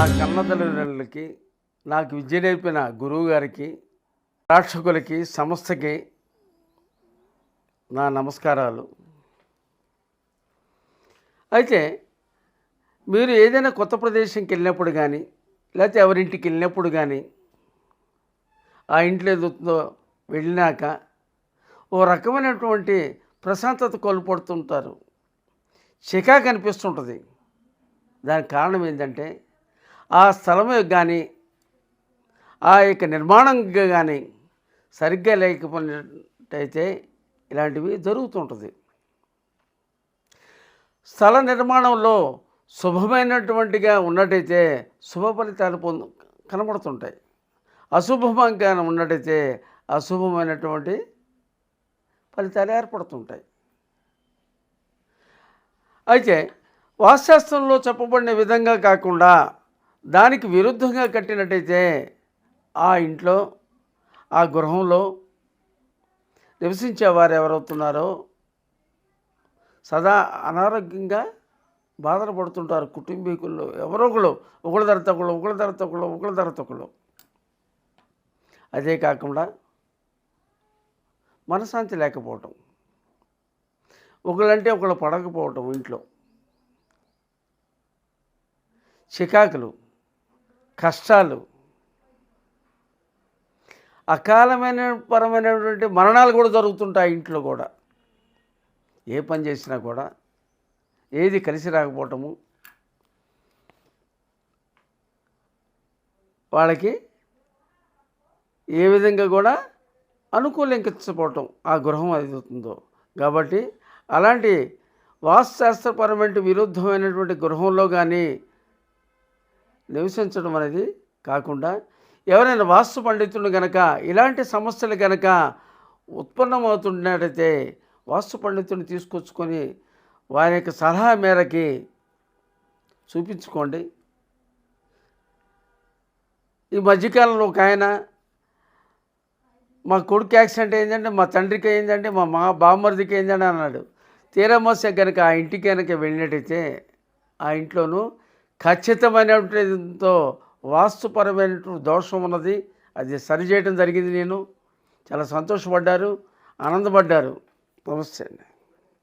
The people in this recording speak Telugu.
కన్నతల్లిదండ్రులకి, నాకు విద్య నేర్పిన గురువు గారికి, ప్రేక్షకులకి, సంస్థకి నా నమస్కారాలు. అయితే మీరు ఏదైనా కొత్త ప్రదేశంకి వెళ్ళినప్పుడు కానీ, లేకపోతే ఎవరింటికి వెళ్ళినప్పుడు కానీ, ఆ ఇంట్లో ఏదవుతుందో వెళ్ళినాక ఓ రకమైనటువంటి ప్రశాంతత కోల్పోతుంటారు, చికాకు అనిపిస్తుంటుంది. దానికి కారణం ఏంటంటే ఆ స్థలం కానీ ఆ యొక్క నిర్మాణం కానీ సరిగ్గా లేకపోయినట్టయితే ఇలాంటివి జరుగుతుంటుంది. స్థల నిర్మాణంలో శుభమైనటువంటిగా ఉన్నట్టయితే శుభ ఫలితాలు కనబడుతుంటాయి. అశుభంగా ఉన్నట్టయితే అశుభమైనటువంటి ఫలితాలు ఏర్పడుతుంటాయి. అయితే వాస్తుశాస్త్రంలో చెప్పబడిన విధంగా కాకుండా దానికి విరుద్ధంగా కట్టినట్టయితే ఆ ఇంట్లో, ఆ గృహంలో నివసించేవారు ఎవరవుతున్నారో సదా అనారోగ్యంగా బాధలు పడుతుంటారు. కుటుంబీకుల్లో ఎవరో ఒకళ్ళ తర్వాత ఒకళ్ళు. అదే కాకుండా మనశ్శాంతి లేకపోవటం, ఒకళ్ళంటే ఒకళ్ళు పడకపోవటం, ఇంట్లో చికాకులు, కష్టాలు, పరమైనటువంటి మరణాలు కూడా జరుగుతుంటాయి. ఇంట్లో కూడా ఏ పని చేసినా కూడా ఏది కలిసి రాకపోవటము, వాళ్ళకి ఏ విధంగా కూడా అనుకూలించకపోవటం ఆ గృహం అవుతుందో. కాబట్టి అలాంటి వాస్తుశాస్త్రపరమైన విరుద్ధమైనటువంటి గృహంలో కానీ నివసించడం అనేది కాకుండా, ఎవరైనా వాస్తు పండితుడు కనుక ఇలాంటి సమస్యలు కనుక ఉత్పన్నమవుతున్నట్టయితే వాస్తు పండితుడిని తీసుకొచ్చుకొని వారి యొక్క సలహా మేరకి చూపించుకోండి. ఈ మధ్యకాలంలో ఒక ఆయన, మా కొడుకు యాక్సిడెంట్ అయిందంటే, మా తండ్రికి అయిందంటే, మా బామ్మర్దికి అయిందంటే అన్నాడు. తీరమోసే కనుక ఆ ఇంటికి కనుక వెళ్ళినట్టయితే ఆ ఇంట్లోనూ ఖచ్చితమైనతో వాస్తుపరమైన దోషం ఉన్నది. అది సరిచేయడం జరిగింది. నేను చాలా సంతోషపడ్డారు, ఆనందపడ్డారు. నమస్తే అండి.